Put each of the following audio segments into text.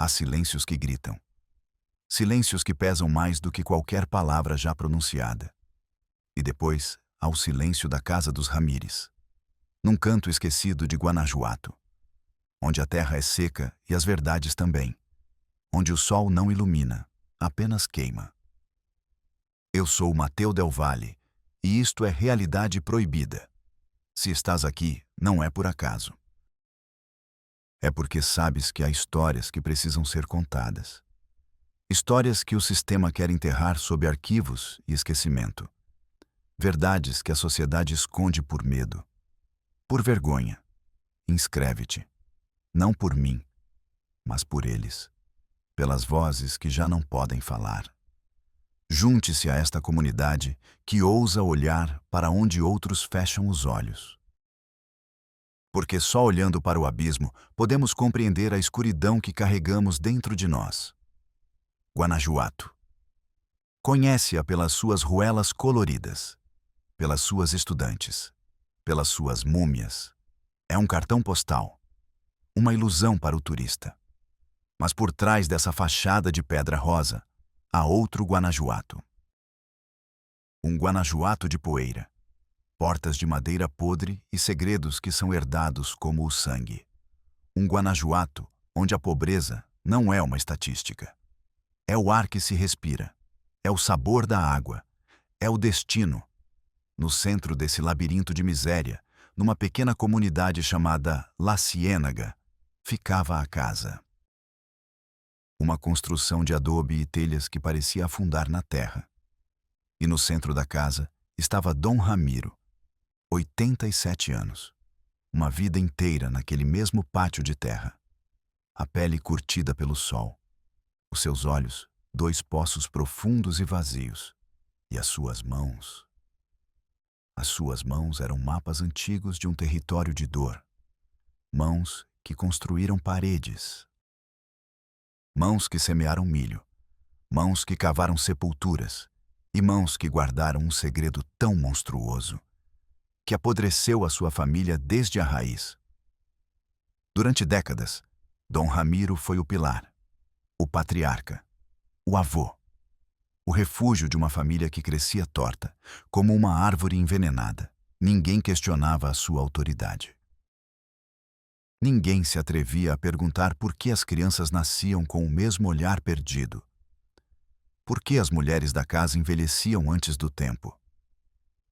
Há silêncios que gritam. Silêncios que pesam mais do que qualquer palavra já pronunciada. E depois, há o silêncio da casa dos Ramires, num canto esquecido de Guanajuato, onde a terra é seca e as verdades também, onde o sol não ilumina, apenas queima. Eu sou Mateu Del Valle, e isto é realidade proibida. Se estás aqui, não é por acaso. É porque sabes que há histórias que precisam ser contadas. Histórias que o sistema quer enterrar sob arquivos e esquecimento. Verdades que a sociedade esconde por medo. Por vergonha. Inscreve-te. Não por mim, mas por eles. Pelas vozes que já não podem falar. Junte-se a esta comunidade que ousa olhar para onde outros fecham os olhos. Porque só olhando para o abismo podemos compreender a escuridão que carregamos dentro de nós. Guanajuato. Conhece-a pelas suas ruelas coloridas, pelas suas estudantes, pelas suas múmias. É um cartão postal, uma ilusão para o turista. Mas por trás dessa fachada de pedra rosa, há outro Guanajuato. Um Guanajuato de poeira, portas de madeira podre e segredos que são herdados como o sangue. Um Guanajuato onde a pobreza não é uma estatística. É o ar que se respira, é o sabor da água, é o destino. No centro desse labirinto de miséria, numa pequena comunidade chamada La Ciénaga, ficava a casa. Uma construção de adobe e telhas que parecia afundar na terra. E no centro da casa estava Dom Ramiro, 87 anos. Uma vida inteira naquele mesmo pátio de terra. A pele curtida pelo sol. Os seus olhos, 2 poços profundos e vazios. E as suas mãos... As suas mãos eram mapas antigos de um território de dor. Mãos que construíram paredes. Mãos que semearam milho. Mãos que cavaram sepulturas. E mãos que guardaram um segredo tão monstruoso que apodreceu a sua família desde a raiz. Durante décadas, Dom Ramiro foi o pilar, o patriarca, o avô, o refúgio de uma família que crescia torta, como uma árvore envenenada. Ninguém questionava a sua autoridade. Ninguém se atrevia a perguntar por que as crianças nasciam com o mesmo olhar perdido. Por que as mulheres da casa envelheciam antes do tempo?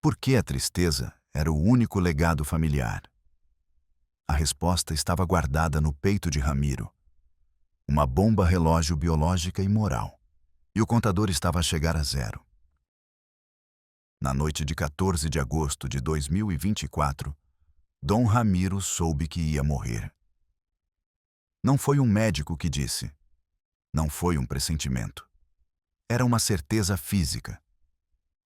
Por que a tristeza era o único legado familiar? A resposta estava guardada no peito de Ramiro. Uma bomba relógio biológica e moral. E o contador estava a chegar a 0. Na noite de 14 de agosto de 2024, Dom Ramiro soube que ia morrer. Não foi um médico que disse. Não foi um pressentimento. Era uma certeza física.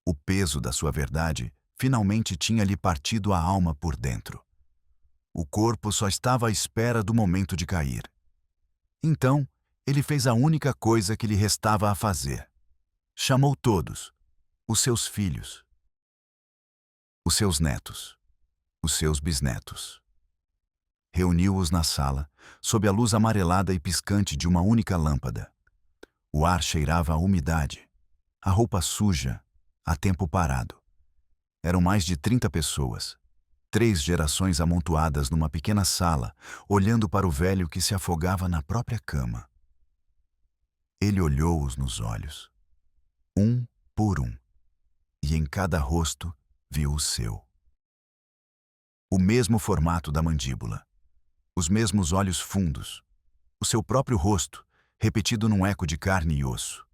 O peso da sua verdade finalmente tinha lhe partido a alma por dentro. O corpo só estava à espera do momento de cair. Então, ele fez a única coisa que lhe restava a fazer. Chamou todos, os seus filhos, os seus netos, os seus bisnetos. Reuniu-os na sala, sob a luz amarelada e piscante de uma única lâmpada. O ar cheirava a umidade, a roupa suja, a tempo parado. Eram mais de 30 pessoas, 3 gerações amontoadas numa pequena sala, olhando para o velho que se afogava na própria cama. Ele olhou-os nos olhos, um por um, e em cada rosto viu o seu. O mesmo formato da mandíbula, os mesmos olhos fundos, o seu próprio rosto, repetido num eco de carne e osso.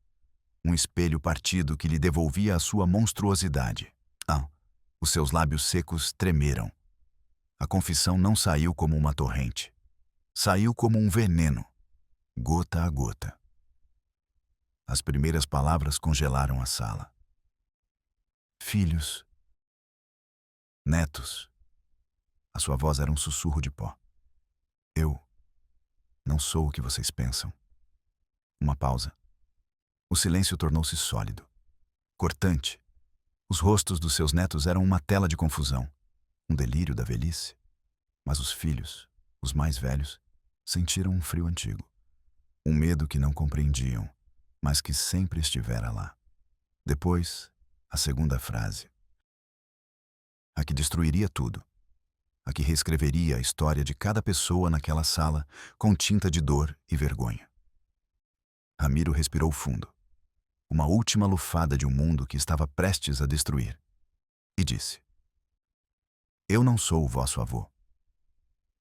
Um espelho partido que lhe devolvia a sua monstruosidade. Os seus lábios secos tremeram. A confissão não saiu como uma torrente. Saiu como um veneno, gota a gota. As primeiras palavras congelaram a sala. Filhos. Netos. A sua voz era um sussurro de pó. Eu não sou o que vocês pensam. Uma pausa. O silêncio tornou-se sólido, cortante. Os rostos dos seus netos eram uma tela de confusão, um delírio da velhice. Mas os filhos, os mais velhos, sentiram um frio antigo. Um medo que não compreendiam, mas que sempre estivera lá. Depois, a segunda frase. A que destruiria tudo. A que reescreveria a história de cada pessoa naquela sala com tinta de dor e vergonha. Ramiro respirou fundo. Uma última lufada de um mundo que estava prestes a destruir. E disse: Eu não sou o vosso avô.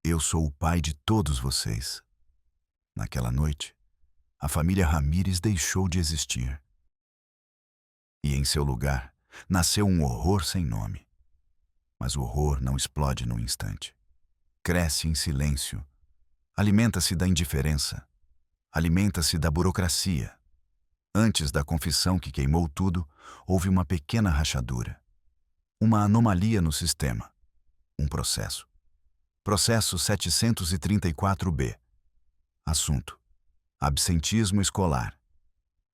Eu sou o pai de todos vocês. Naquela noite, a família Ramírez deixou de existir. E em seu lugar, nasceu um horror sem nome. Mas o horror não explode num instante. Cresce em silêncio. Alimenta-se da indiferença. Alimenta-se da burocracia. Antes da confissão que queimou tudo, houve uma pequena rachadura. Uma anomalia no sistema. Um processo. Processo 734B. Assunto: absentismo escolar.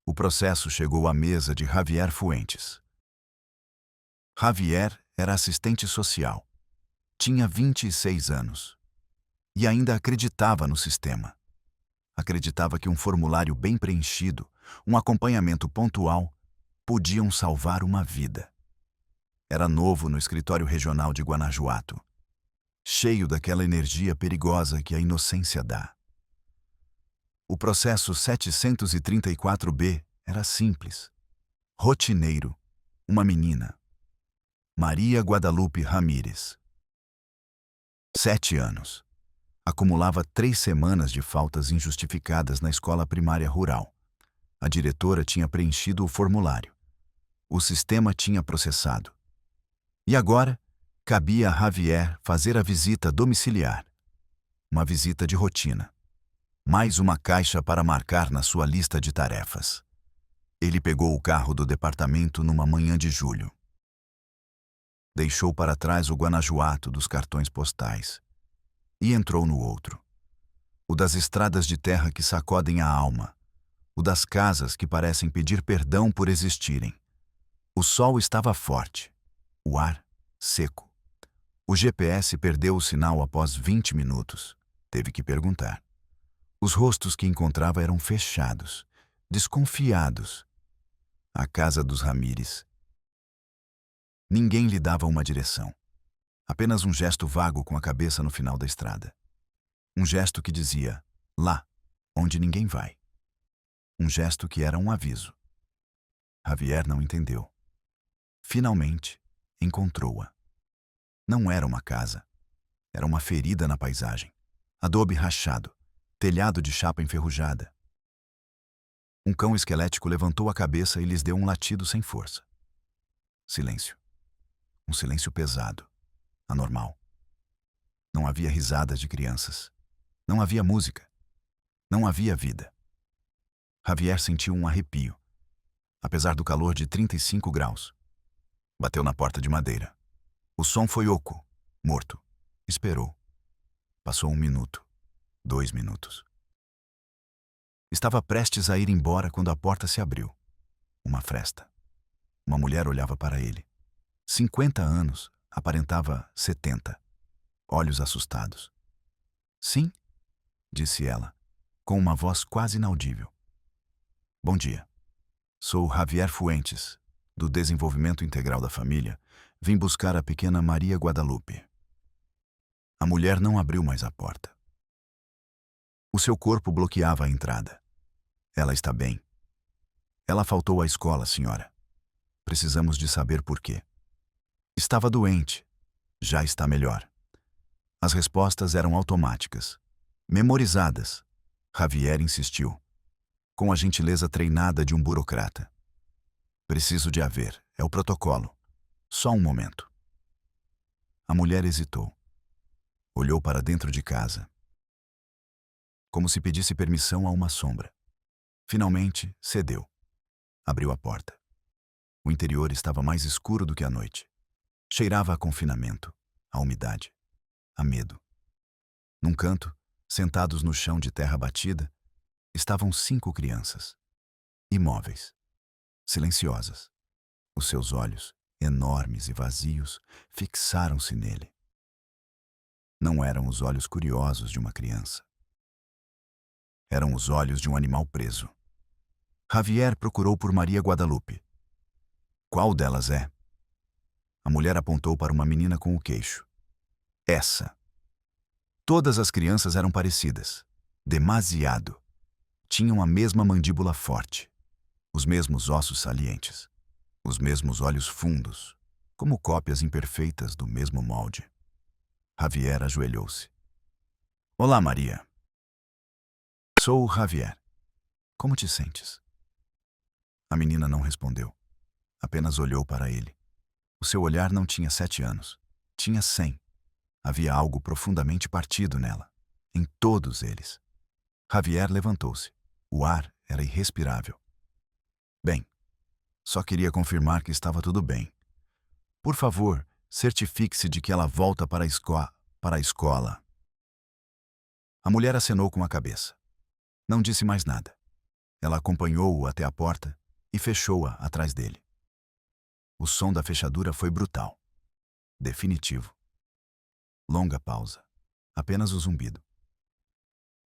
O processo chegou à mesa de Javier Fuentes. Javier era assistente social. Tinha 26 anos. E ainda acreditava no sistema. Acreditava que um formulário bem preenchido, um acompanhamento pontual, podiam salvar uma vida. Era novo no escritório regional de Guanajuato, cheio daquela energia perigosa que a inocência dá. O processo 734B era simples. Rotineiro, uma menina. Maria Guadalupe Ramírez. 7 anos. Acumulava 3 semanas de faltas injustificadas na escola primária rural. A diretora tinha preenchido o formulário. O sistema tinha processado. E agora, cabia a Javier fazer a visita domiciliar. Uma visita de rotina. Mais uma caixa para marcar na sua lista de tarefas. Ele pegou o carro do departamento numa manhã de julho. Deixou para trás o Guanajuato dos cartões postais. E entrou no outro. O das estradas de terra que sacodem a alma. O das casas que parecem pedir perdão por existirem. O sol estava forte. O ar, seco. O GPS perdeu o sinal após 20 minutos. Teve que perguntar. Os rostos que encontrava eram fechados, desconfiados. A casa dos Ramírez. Ninguém lhe dava uma direção. Apenas um gesto vago com a cabeça no final da estrada. Um gesto que dizia, lá, onde ninguém vai. Um gesto que era um aviso. Javier não entendeu. Finalmente, encontrou-a. Não era uma casa. Era uma ferida na paisagem. Adobe rachado. Telhado de chapa enferrujada. Um cão esquelético levantou a cabeça e lhes deu um latido sem força. Silêncio. Um silêncio pesado. Anormal. Não havia risadas de crianças. Não havia música. Não havia vida. Javier sentiu um arrepio, apesar do calor de 35 graus. Bateu na porta de madeira. O som foi oco, morto. Esperou. Passou 1 minuto, 2 minutos. Estava prestes a ir embora quando a porta se abriu. Uma fresta. Uma mulher olhava para ele. 50 anos, aparentava 70. Olhos assustados. Sim, disse ela, com uma voz quase inaudível. Bom dia. Sou Javier Fuentes, do Desenvolvimento Integral da Família. Vim buscar a pequena Maria Guadalupe. A mulher não abriu mais a porta. O seu corpo bloqueava a entrada. Ela está bem. Ela faltou à escola, senhora. Precisamos de saber por quê. Estava doente. Já está melhor. As respostas eram automáticas. Memorizadas. Javier insistiu, com a gentileza treinada de um burocrata. Preciso de a ver. É o protocolo. Só um momento. A mulher hesitou. Olhou para dentro de casa, como se pedisse permissão a uma sombra. Finalmente, cedeu. Abriu a porta. O interior estava mais escuro do que a noite. Cheirava a confinamento, a umidade, a medo. Num canto, sentados no chão de terra batida, estavam 5 crianças. Imóveis. Silenciosas. Os seus olhos, enormes e vazios, fixaram-se nele. Não eram os olhos curiosos de uma criança. Eram os olhos de um animal preso. Javier procurou por Maria Guadalupe. Qual delas é? A mulher apontou para uma menina com o queixo. Essa. Todas as crianças eram parecidas. Demasiado. Tinham a mesma mandíbula forte, os mesmos ossos salientes, os mesmos olhos fundos, como cópias imperfeitas do mesmo molde. Javier ajoelhou-se. Olá, Maria. Sou o Javier. Como te sentes? A menina não respondeu. Apenas olhou para ele. O seu olhar não tinha 7 anos. Tinha 100. Havia algo profundamente partido nela. Em todos eles. Javier levantou-se. O ar era irrespirável. Bem, só queria confirmar que estava tudo bem. Por favor, certifique-se de que ela volta para a escola. A mulher acenou com a cabeça. Não disse mais nada. Ela acompanhou-o até a porta e fechou-a atrás dele. O som da fechadura foi brutal. Definitivo. Longa pausa. Apenas o zumbido.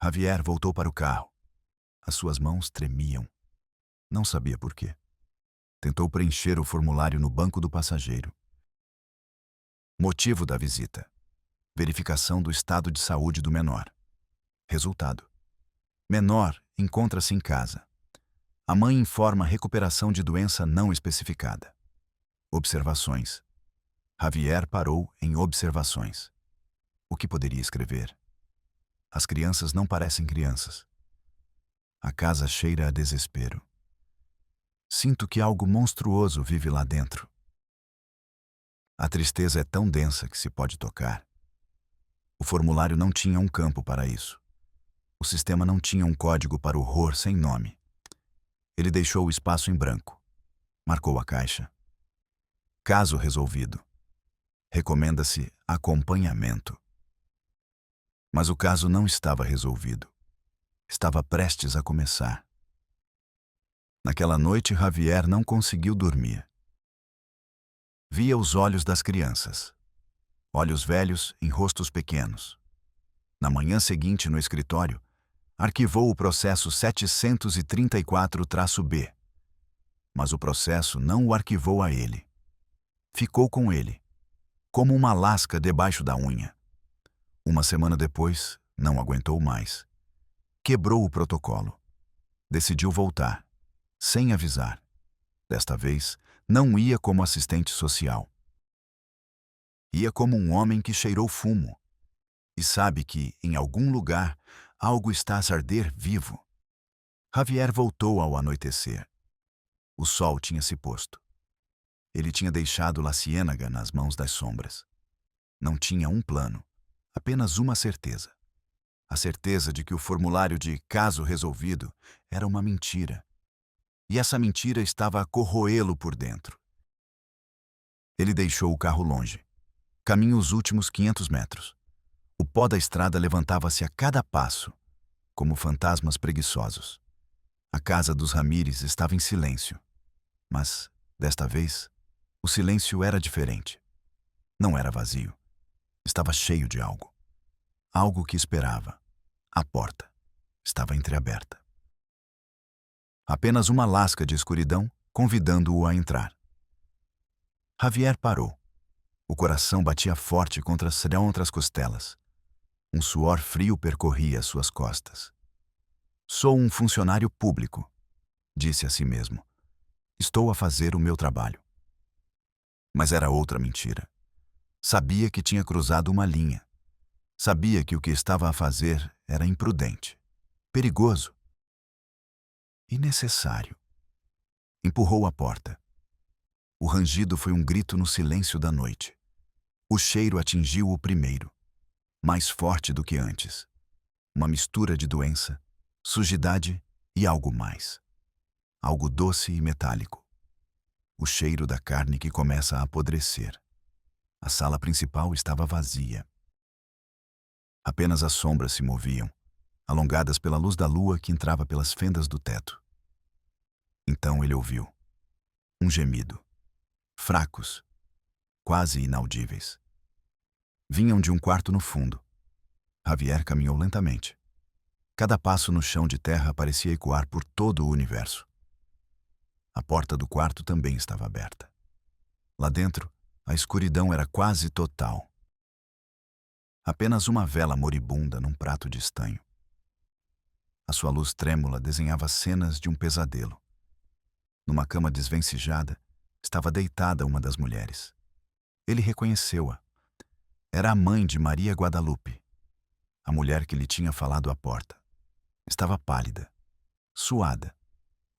Javier voltou para o carro. As suas mãos tremiam. Não sabia por quê. Tentou preencher o formulário no banco do passageiro. Motivo da visita: verificação do estado de saúde do menor. Resultado: menor encontra-se em casa. A mãe informa recuperação de doença não especificada. Observações. Javier parou em observações. O que poderia escrever? As crianças não parecem crianças. A casa cheira a desespero. Sinto que algo monstruoso vive lá dentro. A tristeza é tão densa que se pode tocar. O formulário não tinha um campo para isso. O sistema não tinha um código para o horror sem nome. Ele deixou o espaço em branco. Marcou a caixa. Caso resolvido. Recomenda-se acompanhamento. Mas o caso não estava resolvido. Estava prestes a começar. Naquela noite, Javier não conseguiu dormir. Via os olhos das crianças. Olhos velhos em rostos pequenos. Na manhã seguinte, no escritório, arquivou o processo 734-B. Mas o processo não o arquivou a ele. Ficou com ele, como uma lasca debaixo da unha. Uma semana depois, não aguentou mais. Quebrou o protocolo. Decidiu voltar, sem avisar. Desta vez, não ia como assistente social. Ia como um homem que cheirou fumo e sabe que, em algum lugar, algo está a arder vivo. Javier voltou ao anoitecer. O sol tinha se posto. Ele tinha deixado La Ciénaga nas mãos das sombras. Não tinha um plano, apenas uma certeza. A certeza de que o formulário de caso resolvido era uma mentira. E essa mentira estava a corroê-lo por dentro. Ele deixou o carro longe. Caminhou os últimos 500 metros. O pó da estrada levantava-se a cada passo, como fantasmas preguiçosos. A casa dos Ramírez estava em silêncio. Mas, desta vez, o silêncio era diferente. Não era vazio. Estava cheio de algo. Algo que esperava. A porta estava entreaberta. Apenas uma lasca de escuridão convidando-o a entrar. Javier parou. O coração batia forte contra as costelas. Um suor frio percorria suas costas. Sou um funcionário público, disse a si mesmo. Estou a fazer o meu trabalho. Mas era outra mentira. Sabia que tinha cruzado uma linha. Sabia que o que estava a fazer era imprudente, perigoso e necessário. Empurrou a porta. O rangido foi um grito no silêncio da noite. O cheiro atingiu-o primeiro, mais forte do que antes. Uma mistura de doença, sujidade e algo mais. Algo doce e metálico. O cheiro da carne que começa a apodrecer. A sala principal estava vazia. Apenas as sombras se moviam, alongadas pela luz da lua que entrava pelas fendas do teto. Então ele ouviu um gemido. Fracos, quase inaudíveis. Vinham de um quarto no fundo. Javier caminhou lentamente. Cada passo no chão de terra parecia ecoar por todo o universo. A porta do quarto também estava aberta. Lá dentro, a escuridão era quase total. Apenas uma vela moribunda num prato de estanho. A sua luz trêmula desenhava cenas de um pesadelo. Numa cama desvencijada, estava deitada uma das mulheres. Ele reconheceu-a. Era a mãe de Maria Guadalupe, a mulher que lhe tinha falado à porta. Estava pálida, suada,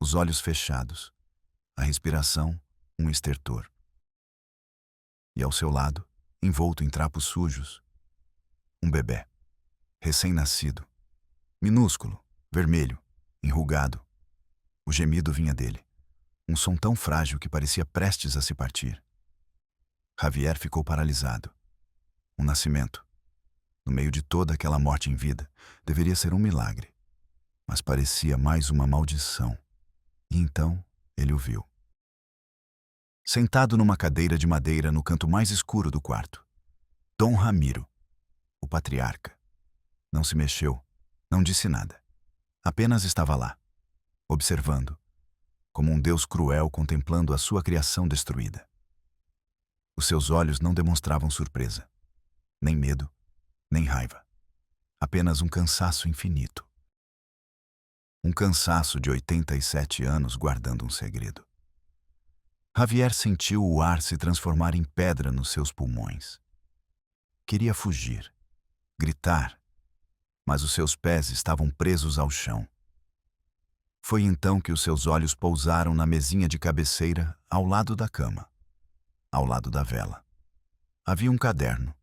os olhos fechados, a respiração um estertor. E ao seu lado, envolto em trapos sujos, um bebê, recém-nascido, minúsculo, vermelho, enrugado. O gemido vinha dele, um som tão frágil que parecia prestes a se partir. Javier ficou paralisado. Um nascimento, no meio de toda aquela morte em vida, deveria ser um milagre, mas parecia mais uma maldição. E então ele o viu. Sentado numa cadeira de madeira no canto mais escuro do quarto, Dom Ramiro, o patriarca, não se mexeu, não disse nada. Apenas estava lá, observando, como um Deus cruel contemplando a sua criação destruída. Os seus olhos não demonstravam surpresa, nem medo, nem raiva. Apenas um cansaço infinito. Um cansaço de 87 anos guardando um segredo. Javier sentiu o ar se transformar em pedra nos seus pulmões. Queria fugir, gritar, mas os seus pés estavam presos ao chão. Foi então que os seus olhos pousaram na mesinha de cabeceira ao lado da cama, ao lado da vela. Havia um caderno,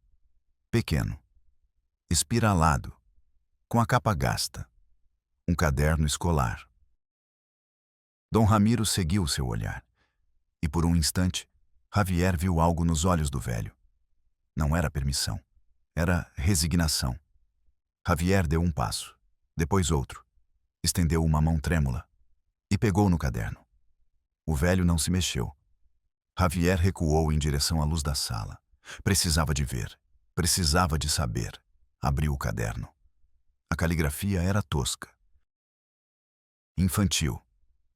pequeno, espiralado, com a capa gasta. Um caderno escolar. Dom Ramiro seguiu seu olhar. E por um instante, Javier viu algo nos olhos do velho. Não era permissão. Era resignação. Javier deu um passo, depois outro. Estendeu uma mão trêmula e pegou no caderno. O velho não se mexeu. Javier recuou em direção à luz da sala. Precisava de ver. Precisava de saber. Abriu o caderno. A caligrafia era tosca. Infantil.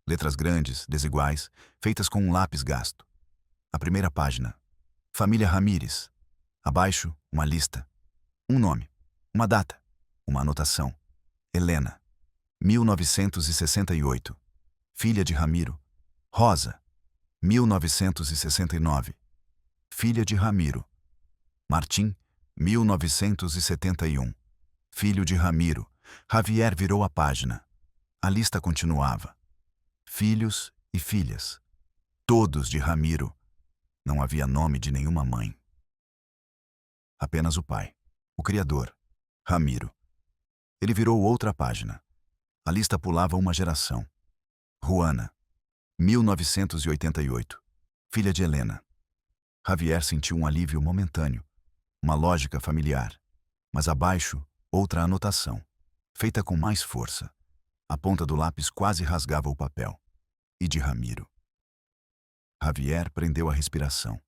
Letras grandes, desiguais, feitas com um lápis gasto. A primeira página. Família Ramírez. Abaixo, uma lista. Um nome. Uma data. Uma anotação. Helena. 1968. Filha de Ramiro. Rosa. 1969. Filha de Ramiro. Martim. 1971. Filho de Ramiro. Javier virou a página. A lista continuava. Filhos e filhas. Todos de Ramiro. Não havia nome de nenhuma mãe. Apenas o pai, o criador, Ramiro. Ele virou outra página. A lista pulava uma geração. Juana, 1988. Filha de Helena. Javier sentiu um alívio momentâneo, uma lógica familiar. Mas abaixo, outra anotação, feita com mais força. A ponta do lápis quase rasgava o papel. E de Ramiro. Javier prendeu a respiração.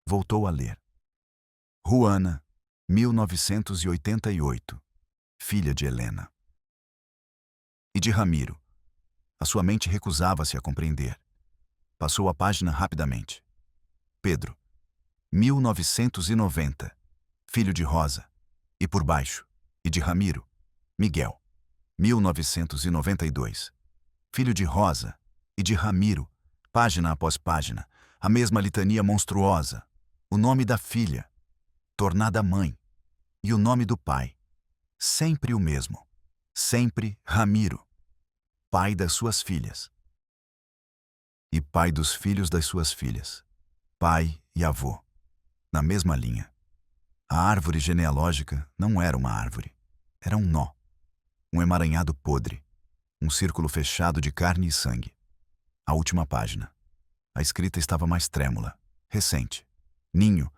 Voltou a ler. Juana, 1988. Filha de Helena. E de Ramiro. A sua mente recusava-se a compreender. Passou a página rapidamente. Pedro, 1990. Filho de Rosa. E por baixo. E de Ramiro. Miguel, 1992. Filho de Rosa. E de Ramiro, página após página, a mesma litania monstruosa. O nome da filha, tornada mãe, e o nome do pai, sempre o mesmo, sempre Ramiro, pai das suas filhas. E pai dos filhos das suas filhas, pai e avô, na mesma linha. A árvore genealógica não era uma árvore, era um nó, um emaranhado podre, um círculo fechado de carne e sangue. A última página. A escrita estava mais trêmula, recente. Ninho,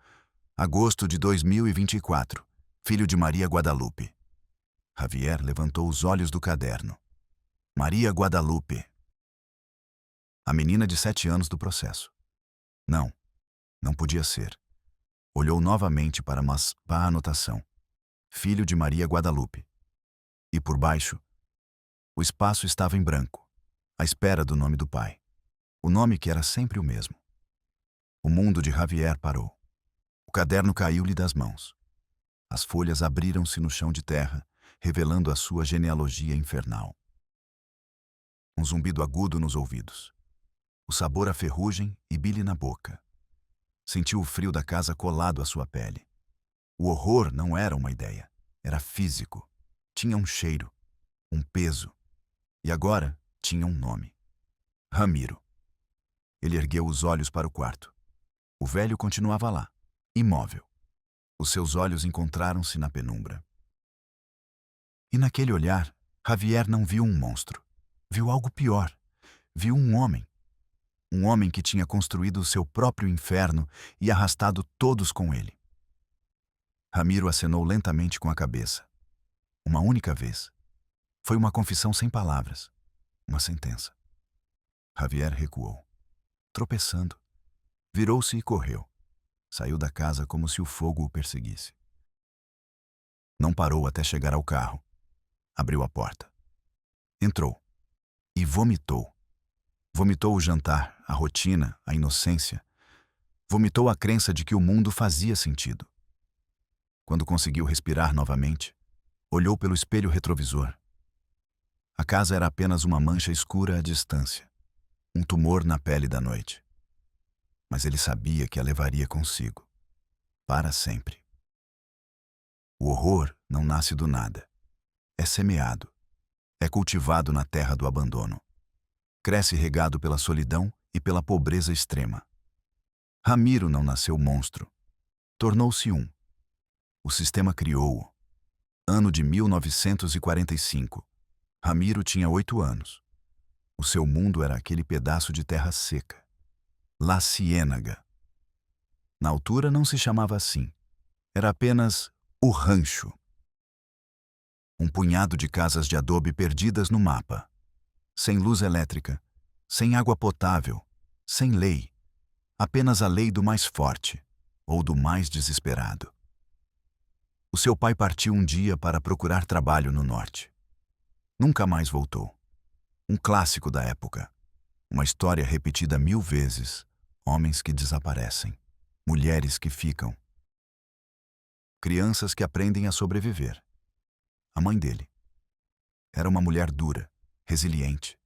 agosto de 2024, filho de Maria Guadalupe. Javier levantou os olhos do caderno. Maria Guadalupe. A menina de 7 anos do processo. Não, não podia ser. Olhou novamente para a anotação. Filho de Maria Guadalupe. E por baixo, O espaço estava em branco, à espera do nome do pai. O nome que era sempre o mesmo. O mundo de Javier parou. O caderno caiu-lhe das mãos. As folhas abriram-se no chão de terra, revelando a sua genealogia infernal. Um zumbido agudo nos ouvidos. O sabor à ferrugem e bile na boca. Sentiu o frio da casa colado à sua pele. O horror não era uma ideia, era físico. Tinha um cheiro, um peso. E agora tinha um nome. Ramiro. Ele ergueu os olhos para o quarto. O velho continuava lá, imóvel. Os seus olhos encontraram-se na penumbra. E naquele olhar, Javier não viu um monstro. Viu algo pior. Viu um homem. Um homem que tinha construído o seu próprio inferno e arrastado todos com ele. Ramiro acenou lentamente com a cabeça. Uma única vez. Foi uma confissão sem palavras. Uma sentença. Javier recuou, tropeçando. Virou-se e correu. Saiu da casa como se o fogo o perseguisse. Não parou até chegar ao carro. Abriu a porta. Entrou. E vomitou. Vomitou o jantar, a rotina, a inocência. Vomitou a crença de que o mundo fazia sentido. Quando conseguiu respirar novamente, olhou pelo espelho retrovisor. A casa era apenas uma mancha escura à distância, um tumor na pele da noite. Mas ele sabia que a levaria consigo, para sempre. O horror não nasce do nada. É semeado. É cultivado na terra do abandono. Cresce regado pela solidão e pela pobreza extrema. Ramiro não nasceu monstro. Tornou-se um. O sistema criou-o. Ano de 1945. Ramiro tinha 8 anos. O seu mundo era aquele pedaço de terra seca. La Ciénaga. Na altura não se chamava assim. Era apenas o rancho. Um punhado de casas de adobe perdidas no mapa. Sem luz elétrica, sem água potável, sem lei. Apenas a lei do mais forte, ou do mais desesperado. O seu pai partiu um dia para procurar trabalho no norte. Nunca mais voltou. Um clássico da época. Uma história repetida 1000 vezes. Homens que desaparecem. Mulheres que ficam. Crianças que aprendem a sobreviver. A mãe dele. Era uma mulher dura, resiliente.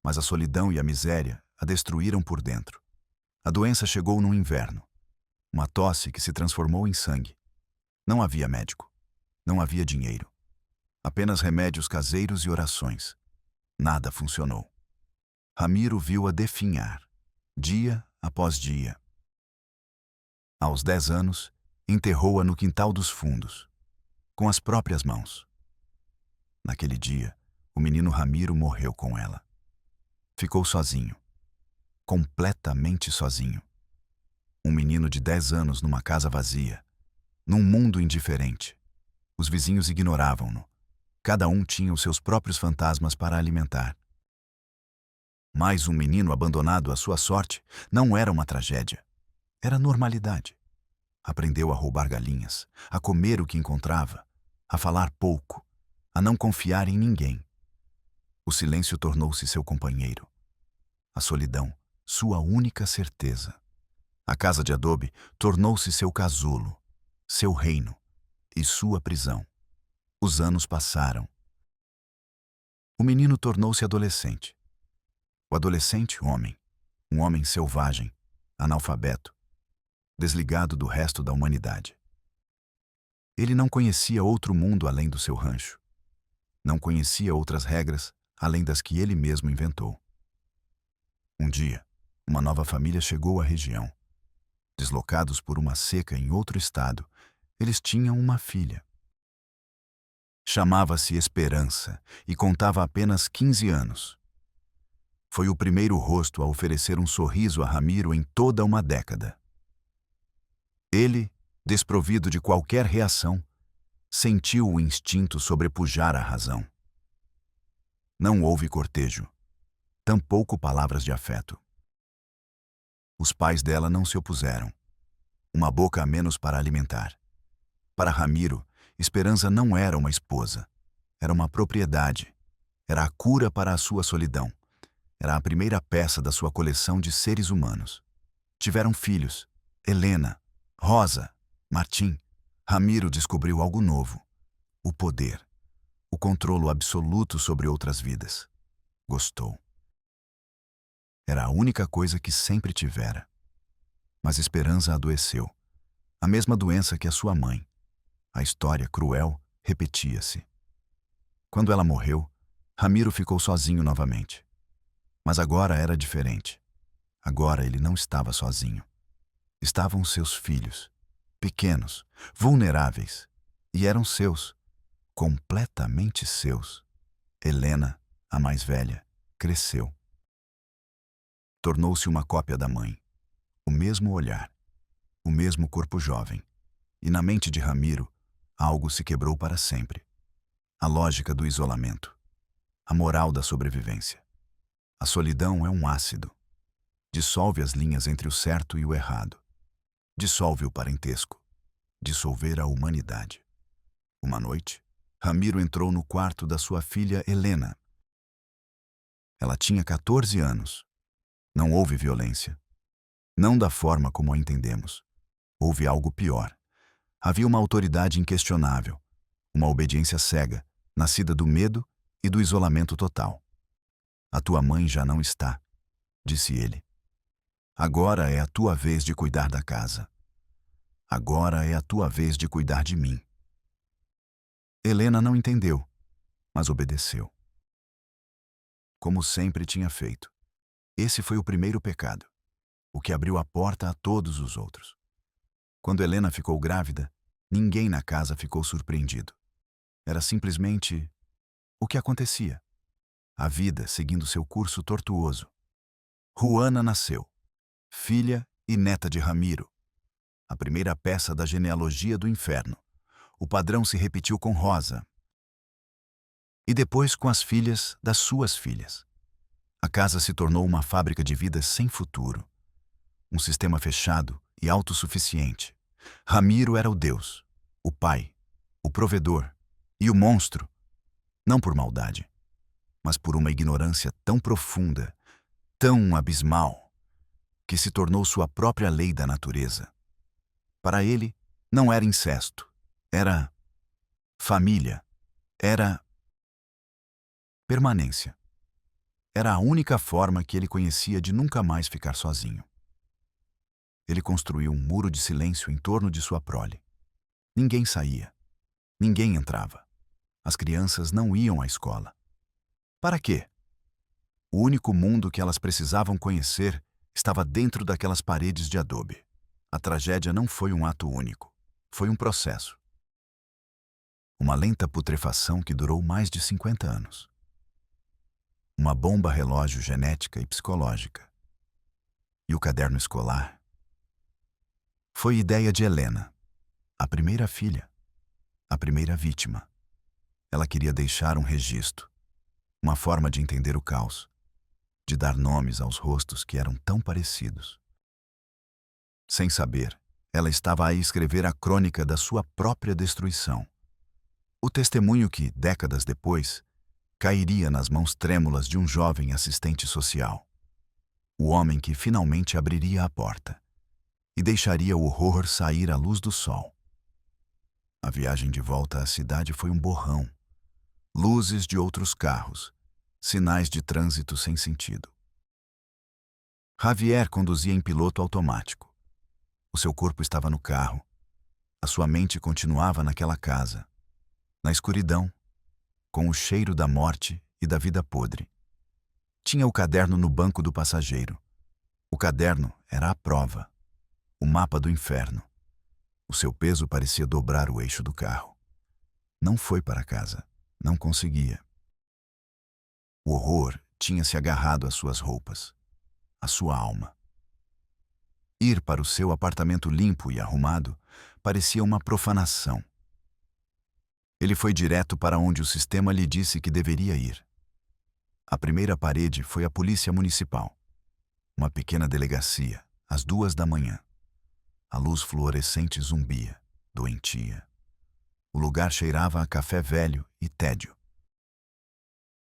Mas a solidão e a miséria a destruíram por dentro. A doença chegou no inverno. Uma tosse que se transformou em sangue. Não havia médico. Não havia dinheiro. Apenas remédios caseiros e orações. Nada funcionou. Ramiro viu-a definhar, dia após dia. Aos 10 anos, enterrou-a no quintal dos fundos, com as próprias mãos. Naquele dia, o menino Ramiro morreu com ela. Ficou sozinho. Completamente sozinho. Um menino de 10 anos numa casa vazia, num mundo indiferente. Os vizinhos ignoravam-no. Cada um tinha os seus próprios fantasmas para alimentar. Mas um menino abandonado à sua sorte não era uma tragédia. Era normalidade. Aprendeu a roubar galinhas, a comer o que encontrava, a falar pouco, a não confiar em ninguém. O silêncio tornou-se seu companheiro. A solidão, sua única certeza. A casa de adobe tornou-se seu casulo, seu reino e sua prisão. Os anos passaram. O menino tornou-se adolescente. O adolescente, homem. Um homem selvagem, analfabeto, desligado do resto da humanidade. Ele não conhecia outro mundo além do seu rancho. Não conhecia outras regras além das que ele mesmo inventou. Um dia, uma nova família chegou à região. Deslocados por uma seca em outro estado, eles tinham uma filha. Chamava-se Esperança e contava apenas 15 anos. Foi o primeiro rosto a oferecer um sorriso a Ramiro em toda uma década. Ele, desprovido de qualquer reação, sentiu o instinto sobrepujar a razão. Não houve cortejo, tampouco palavras de afeto. Os pais dela não se opuseram. Uma boca a menos para alimentar. Para Ramiro, Esperança não era uma esposa. Era uma propriedade. Era a cura para a sua solidão. Era a primeira peça da sua coleção de seres humanos. Tiveram filhos. Helena, Rosa, Martim. Ramiro descobriu algo novo. O poder. O controlo absoluto sobre outras vidas. Gostou. Era a única coisa que sempre tivera. Mas Esperança adoeceu. A mesma doença que a sua mãe. A história cruel repetia-se. Quando ela morreu, Ramiro ficou sozinho novamente. Mas agora era diferente. Agora ele não estava sozinho. Estavam seus filhos, pequenos, vulneráveis, e eram seus, completamente seus. Helena, a mais velha, cresceu. Tornou-se uma cópia da mãe. O mesmo olhar, o mesmo corpo jovem. E na mente de Ramiro, algo se quebrou para sempre. A lógica do isolamento. A moral da sobrevivência. A solidão é um ácido. Dissolve as linhas entre o certo e o errado. Dissolve o parentesco. Dissolver a humanidade. Uma noite, Ramiro entrou no quarto da sua filha Helena. Ela tinha 14 anos. Não houve violência. Não da forma como a entendemos. Houve algo pior. Havia uma autoridade inquestionável. Uma obediência cega, nascida do medo e do isolamento total. A tua mãe já não está, disse ele. Agora é a tua vez de cuidar da casa. Agora é a tua vez de cuidar de mim. Helena não entendeu, mas obedeceu. Como sempre tinha feito. Esse foi o primeiro pecado, o que abriu a porta a todos os outros. Quando Helena ficou grávida, ninguém na casa ficou surpreendido. Era simplesmente o que acontecia. A vida seguindo seu curso tortuoso. Juana nasceu, filha e neta de Ramiro. A primeira peça da genealogia do inferno. O padrão se repetiu com Rosa. E depois com as filhas das suas filhas. A casa se tornou uma fábrica de vidas sem futuro. Um sistema fechado e autossuficiente. Ramiro era o Deus, o pai, o provedor e o monstro. Não por maldade, mas por uma ignorância tão profunda, tão abismal, que se tornou sua própria lei da natureza. Para ele, não era incesto, era família, era permanência. Era a única forma que ele conhecia de nunca mais ficar sozinho. Ele construiu um muro de silêncio em torno de sua prole. Ninguém saía, ninguém entrava. As crianças não iam à escola. Para quê? O único mundo que elas precisavam conhecer estava dentro daquelas paredes de adobe. A tragédia não foi um ato único, foi um processo. Uma lenta putrefação que durou mais de 50 anos. Uma bomba relógio genética e psicológica. E o caderno escolar? Foi ideia de Helena, a primeira filha, a primeira vítima. Ela queria deixar um registro, uma forma de entender o caos, de dar nomes aos rostos que eram tão parecidos. Sem saber, ela estava a escrever a crônica da sua própria destruição. O testemunho que, décadas depois, cairia nas mãos trêmulas de um jovem assistente social. O homem que finalmente abriria a porta e deixaria o horror sair à luz do sol. A viagem de volta à cidade foi um borrão. Luzes de outros carros, sinais de trânsito sem sentido. Javier conduzia em piloto automático. O seu corpo estava no carro. A sua mente continuava naquela casa, na escuridão, com o cheiro da morte e da vida podre. Tinha o caderno no banco do passageiro. O caderno era a prova, o mapa do inferno. O seu peso parecia dobrar o eixo do carro. Não foi para casa. Não conseguia. O horror tinha se agarrado às suas roupas, à sua alma. Ir para o seu apartamento limpo e arrumado parecia uma profanação. Ele foi direto para onde o sistema lhe disse que deveria ir. A primeira parede foi a polícia municipal. Uma pequena delegacia, às 2 da manhã. A luz fluorescente zumbia, doentia. O lugar cheirava a café velho e tédio.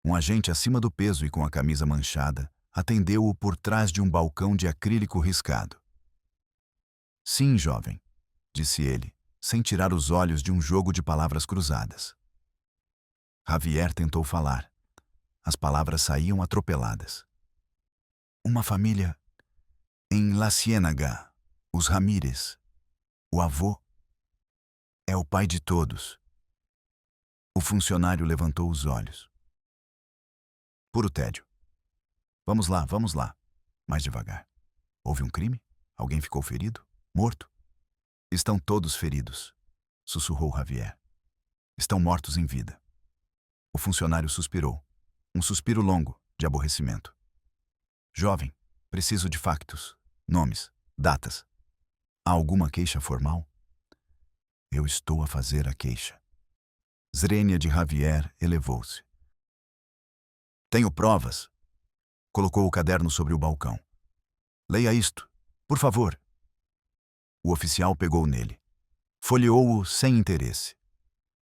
Um agente acima do peso e com a camisa manchada atendeu-o por trás de um balcão de acrílico riscado. Sim, jovem, disse ele, sem tirar os olhos de um jogo de palavras cruzadas. Javier tentou falar. As palavras saíam atropeladas. Uma família em La Ciénaga, os Ramírez. O avô é o pai de todos. O funcionário levantou os olhos. Puro tédio. Vamos lá, vamos lá. Mais devagar. Houve um crime? Alguém ficou ferido? Morto? Estão todos feridos, sussurrou Javier. Estão mortos em vida. O funcionário suspirou. Um suspiro longo, de aborrecimento. Jovem, preciso de factos, nomes, datas. Há alguma queixa formal? Eu estou a fazer a queixa. Zrênia de Javier elevou-se. Tenho provas. Colocou o caderno sobre o balcão. Leia isto, por favor. O oficial pegou nele. Folheou-o sem interesse.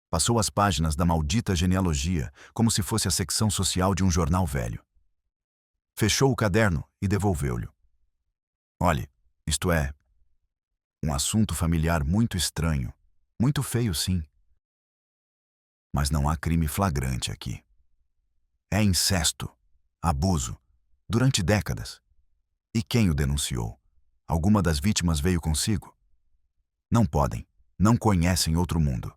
Passou as páginas da maldita genealogia como se fosse a secção social de um jornal velho. Fechou o caderno e devolveu-lhe. Olhe, isto é um assunto familiar muito estranho, muito feio, sim. Mas não há crime flagrante aqui. É incesto, abuso, durante décadas. E quem o denunciou? Alguma das vítimas veio consigo? Não podem, não conhecem outro mundo.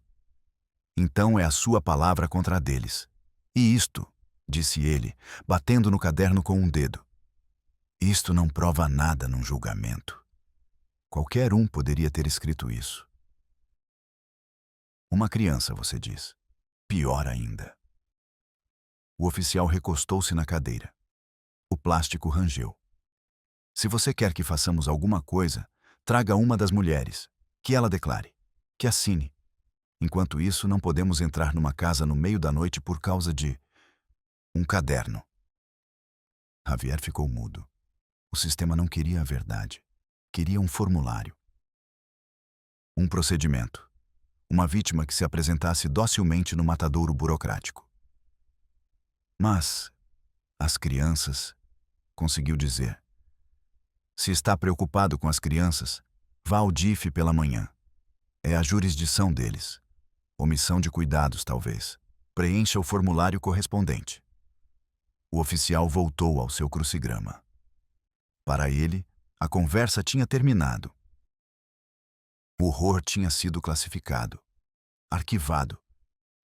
Então é a sua palavra contra a deles. E isto, disse ele, batendo no caderno com um dedo. Isto não prova nada num julgamento. Qualquer um poderia ter escrito isso. Uma criança, você diz. Pior ainda. O oficial recostou-se na cadeira. O plástico rangeu. Se você quer que façamos alguma coisa, traga uma das mulheres, que ela declare, que assine. Enquanto isso, não podemos entrar numa casa no meio da noite por causa de um caderno. Javier ficou mudo. O sistema não queria a verdade. Queria um formulário. Um procedimento. Uma vítima que se apresentasse docilmente no matadouro burocrático. Mas as crianças, conseguiu dizer. Se está preocupado com as crianças, vá ao DIF pela manhã. É a jurisdição deles. Omissão de cuidados, talvez. Preencha o formulário correspondente. O oficial voltou ao seu crucigrama. Para ele, a conversa tinha terminado. O horror tinha sido classificado, arquivado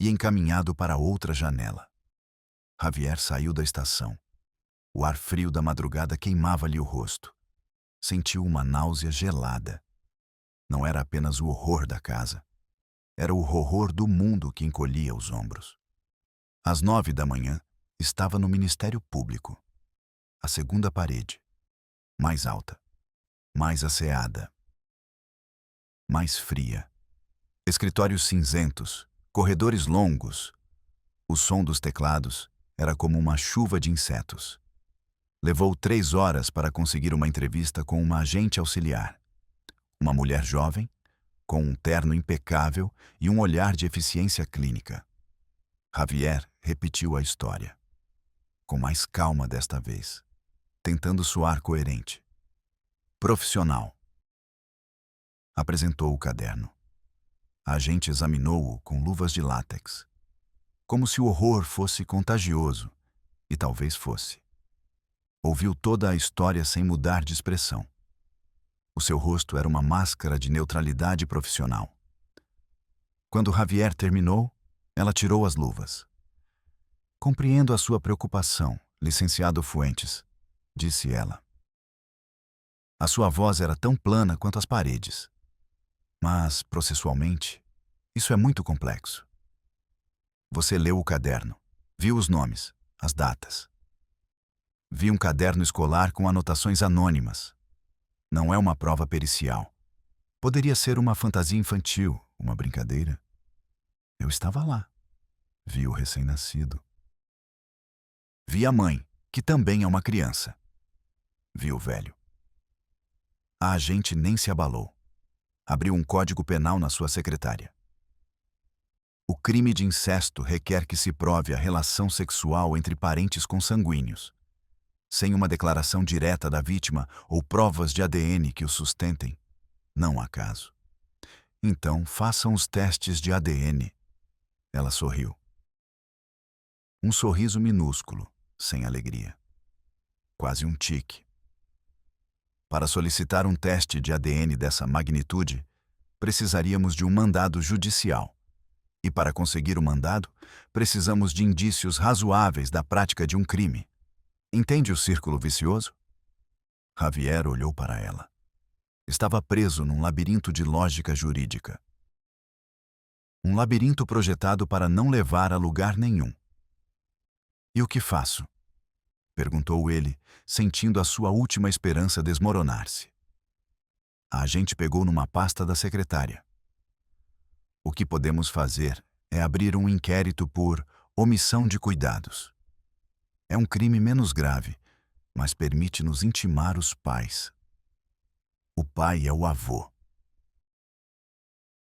e encaminhado para outra janela. Javier saiu da estação. O ar frio da madrugada queimava-lhe o rosto. Sentiu uma náusea gelada. Não era apenas o horror da casa. Era o horror do mundo que encolhia os ombros. Às 9 da manhã, estava no Ministério Público. A segunda parede. Mais alta. Mais asseada. Mais fria. Escritórios cinzentos. Corredores longos. O som dos teclados era como uma chuva de insetos. Levou 3 horas para conseguir uma entrevista com uma agente auxiliar. Uma mulher jovem, com um terno impecável e um olhar de eficiência clínica. Javier repetiu a história. Com mais calma desta vez, tentando soar coerente. Profissional. Apresentou o caderno. A agente examinou-o com luvas de látex. Como se o horror fosse contagioso, e talvez fosse. Ouviu toda a história sem mudar de expressão. O seu rosto era uma máscara de neutralidade profissional. Quando Javier terminou, ela tirou as luvas. Compreendo a sua preocupação, licenciado Fuentes, disse ela. A sua voz era tão plana quanto as paredes. Mas, processualmente, isso é muito complexo. Você leu o caderno, viu os nomes, as datas. Vi um caderno escolar com anotações anônimas. Não é uma prova pericial. Poderia ser uma fantasia infantil, uma brincadeira. Eu estava lá. Vi o recém-nascido. Vi a mãe, que também é uma criança. Vi o velho. A agente nem se abalou. Abriu um código penal na sua secretária. O crime de incesto requer que se prove a relação sexual entre parentes consanguíneos. Sem uma declaração direta da vítima ou provas de ADN que o sustentem, não há caso. Então, façam os testes de ADN. Ela sorriu. Um sorriso minúsculo, sem alegria. Quase um tique. Para solicitar um teste de ADN dessa magnitude, precisaríamos de um mandado judicial. E para conseguir o mandado, precisamos de indícios razoáveis da prática de um crime. Entende o círculo vicioso? Javier olhou para ela. Estava preso num labirinto de lógica jurídica. Um labirinto projetado para não levar a lugar nenhum. E o que faço? Perguntou ele, sentindo a sua última esperança desmoronar-se. A agente pegou numa pasta da secretária. O que podemos fazer é abrir um inquérito por omissão de cuidados. É um crime menos grave, mas permite-nos intimar os pais. O pai é o avô.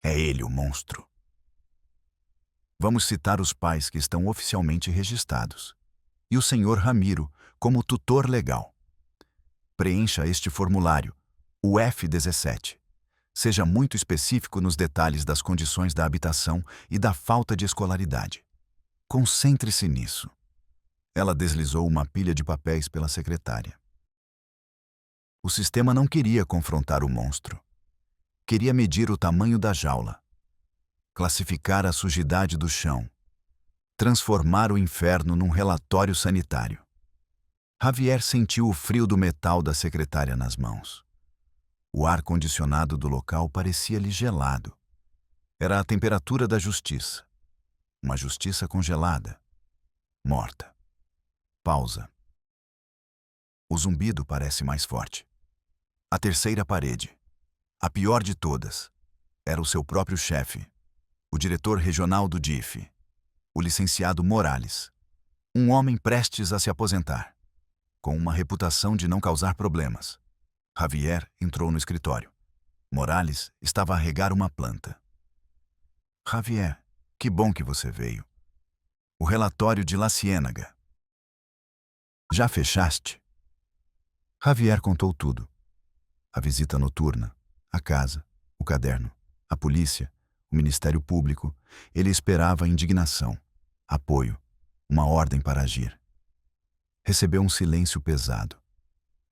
É ele o monstro. Vamos citar os pais que estão oficialmente registrados. E o senhor Ramiro, como tutor legal. Preencha este formulário, o F-17. Seja muito específico nos detalhes das condições da habitação e da falta de escolaridade. Concentre-se nisso. Ela deslizou uma pilha de papéis pela secretária. O sistema não queria confrontar o monstro. Queria medir o tamanho da jaula, classificar a sujidade do chão, transformar o inferno num relatório sanitário. Javier sentiu o frio do metal da secretária nas mãos. O ar-condicionado do local parecia-lhe gelado. Era a temperatura da justiça. Uma justiça congelada, morta. Pausa. O zumbido parece mais forte. A terceira parede, a pior de todas, era o seu próprio chefe, o diretor regional do DIF, o licenciado Morales, um homem prestes a se aposentar, com uma reputação de não causar problemas. Javier entrou no escritório. Morales estava a regar uma planta. Javier, que bom que você veio. O relatório de La Ciénaga. Já fechaste? Javier contou tudo. A visita noturna, a casa, o caderno, a polícia, o Ministério Público. Ele esperava indignação, apoio, uma ordem para agir. Recebeu um silêncio pesado.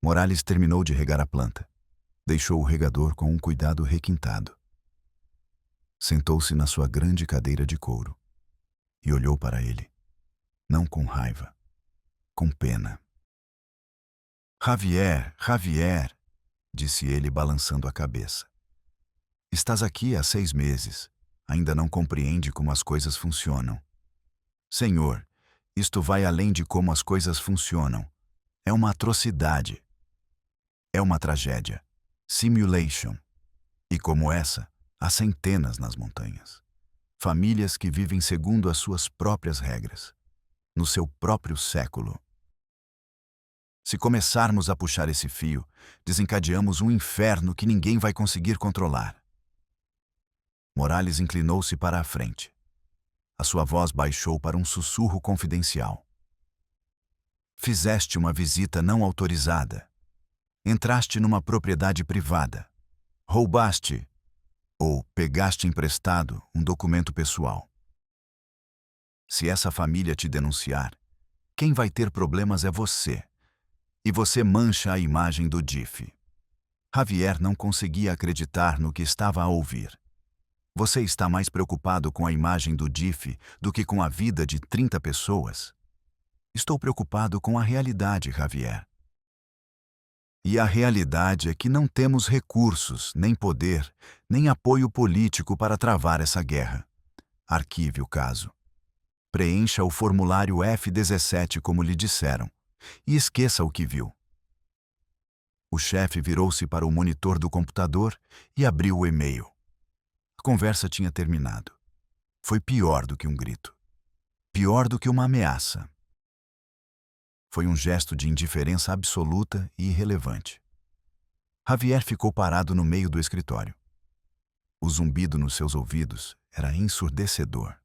Morales terminou de regar a planta. Deixou o regador com um cuidado requintado. Sentou-se na sua grande cadeira de couro e olhou para ele, não com raiva, com pena. Javier, Javier, disse ele balançando a cabeça. Estás aqui há 6 meses. Ainda não compreende como as coisas funcionam. Senhor, isto vai além de como as coisas funcionam. É uma atrocidade. É uma tragédia. Simulation. E como essa, há centenas nas montanhas. Famílias que vivem segundo as suas próprias regras, no seu próprio século. Se começarmos a puxar esse fio, desencadeamos um inferno que ninguém vai conseguir controlar. Morales inclinou-se para a frente. A sua voz baixou para um sussurro confidencial. Fizeste uma visita não autorizada. Entraste numa propriedade privada. Roubaste ou pegaste emprestado um documento pessoal. Se essa família te denunciar, quem vai ter problemas é você. E você mancha a imagem do DIF. Javier não conseguia acreditar no que estava a ouvir. Você está mais preocupado com a imagem do DIF do que com a vida de 30 pessoas? Estou preocupado com a realidade, Javier. E a realidade é que não temos recursos, nem poder, nem apoio político para travar essa guerra. Arquive o caso. Preencha o formulário F-17 como lhe disseram, e esqueça o que viu. O chefe virou-se para o monitor do computador e abriu o e-mail. A conversa tinha terminado. Foi pior do que um grito. Pior do que uma ameaça. Foi um gesto de indiferença absoluta e irrelevante. Javier ficou parado no meio do escritório. O zumbido nos seus ouvidos era ensurdecedor.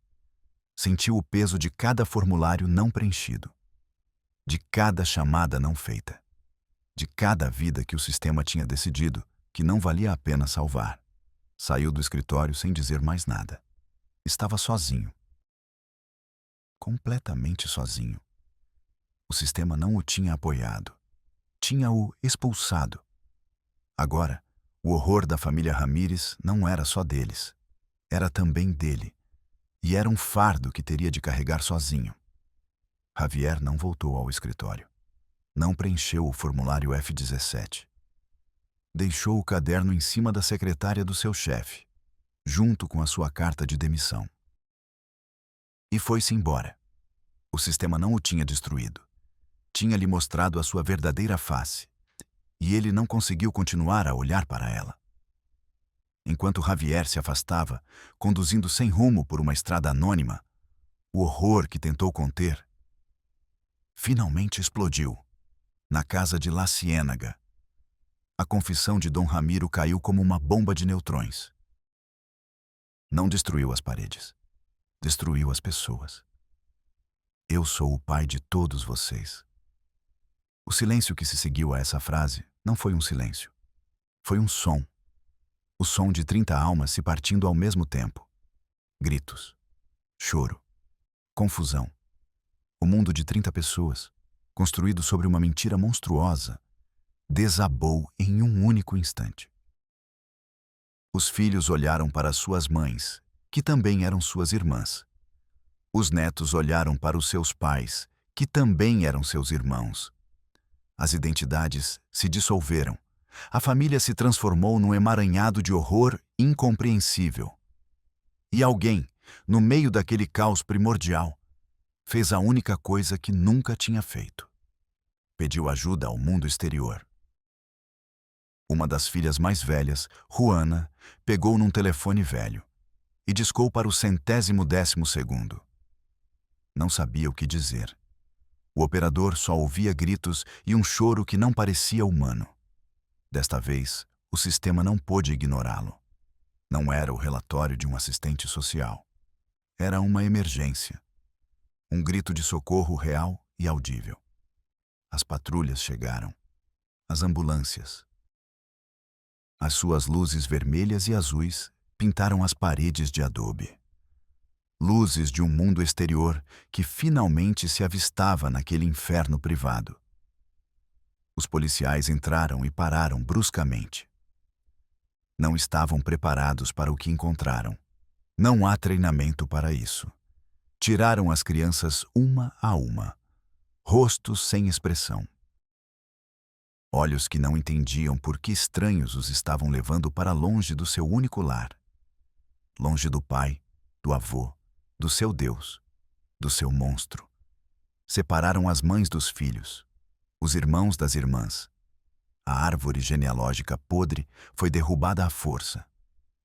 Sentiu o peso de cada formulário não preenchido, de cada chamada não feita, de cada vida que o sistema tinha decidido que não valia a pena salvar. Saiu do escritório sem dizer mais nada. Estava sozinho. Completamente sozinho. O sistema não o tinha apoiado. Tinha-o expulsado. Agora, o horror da família Ramírez não era só deles. Era também dele. E era um fardo que teria de carregar sozinho. Javier não voltou ao escritório. Não preencheu o formulário F-17. Deixou o caderno em cima da secretária do seu chefe, junto com a sua carta de demissão. E foi-se embora. O sistema não o tinha destruído. Tinha-lhe mostrado a sua verdadeira face, e ele não conseguiu continuar a olhar para ela. Enquanto Javier se afastava, conduzindo sem rumo por uma estrada anônima, o horror que tentou conter finalmente explodiu, na casa de La Ciénaga. A confissão de Dom Ramiro caiu como uma bomba de neutrões. Não destruiu as paredes. Destruiu as pessoas. Eu sou o pai de todos vocês. O silêncio que se seguiu a essa frase não foi um silêncio. Foi um som. O som de 30 almas se partindo ao mesmo tempo. Gritos. Choro. Confusão. O mundo de 30 pessoas, construído sobre uma mentira monstruosa, desabou em um único instante. Os filhos olharam para suas mães, que também eram suas irmãs. Os netos olharam para os seus pais, que também eram seus irmãos. As identidades se dissolveram. A família se transformou num emaranhado de horror incompreensível. E alguém, no meio daquele caos primordial, fez a única coisa que nunca tinha feito. Pediu ajuda ao mundo exterior. Uma das filhas mais velhas, Juana, pegou num telefone velho e discou para o 110º. Não sabia o que dizer. O operador só ouvia gritos e um choro que não parecia humano. Desta vez, o sistema não pôde ignorá-lo. Não era o relatório de um assistente social. Era uma emergência. Um grito de socorro real e audível. As patrulhas chegaram. As ambulâncias. As suas luzes vermelhas e azuis pintaram as paredes de adobe. Luzes de um mundo exterior que finalmente se avistava naquele inferno privado. Os policiais entraram e pararam bruscamente. Não estavam preparados para o que encontraram. Não há treinamento para isso. Tiraram as crianças uma a uma, rostos sem expressão. Olhos que não entendiam por que estranhos os estavam levando para longe do seu único lar. Longe do pai, do avô, do seu Deus, do seu monstro. Separaram as mães dos filhos, os irmãos das irmãs. A árvore genealógica podre foi derrubada à força,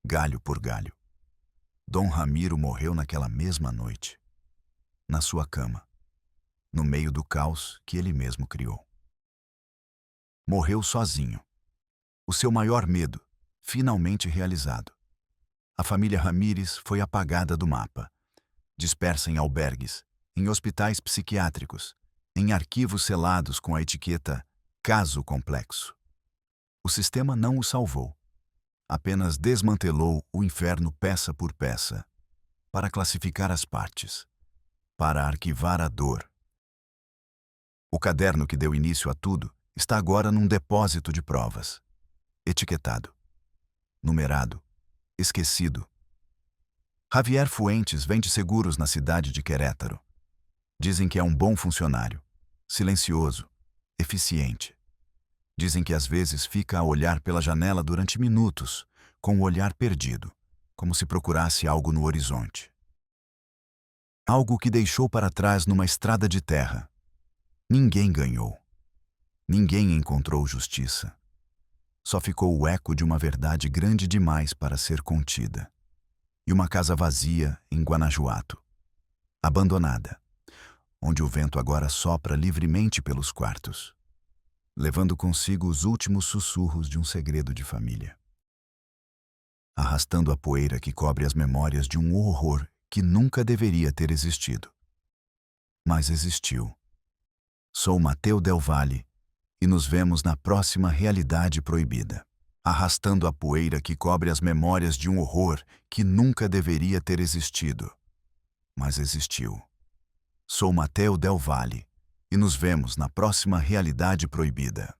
galho por galho. Dom Ramiro morreu naquela mesma noite, na sua cama, no meio do caos que ele mesmo criou. Morreu sozinho. O seu maior medo, finalmente realizado. A família Ramírez foi apagada do mapa, dispersa em albergues, em hospitais psiquiátricos, em arquivos selados com a etiqueta Caso Complexo. O sistema não o salvou. Apenas desmantelou o inferno peça por peça, para classificar as partes, para arquivar a dor. O caderno que deu início a tudo está agora num depósito de provas, etiquetado, numerado, esquecido. Javier Fuentes vende seguros na cidade de Querétaro. Dizem que é um bom funcionário, silencioso, eficiente. Dizem que às vezes fica a olhar pela janela durante minutos, com o olhar perdido, como se procurasse algo no horizonte. Algo que deixou para trás numa estrada de terra. Ninguém ganhou. Ninguém encontrou justiça. Só ficou o eco de uma verdade grande demais para ser contida. E uma casa vazia em Guanajuato, abandonada, onde o vento agora sopra livremente pelos quartos, levando consigo os últimos sussurros de um segredo de família. Arrastando a poeira que cobre as memórias de um horror que nunca deveria ter existido. Mas existiu. Sou Mateu Del Valle e nos vemos na próxima realidade proibida, arrastando a poeira que cobre as memórias de um horror que nunca deveria ter existido, mas existiu. Sou Mateu Del Valle e nos vemos na próxima realidade proibida.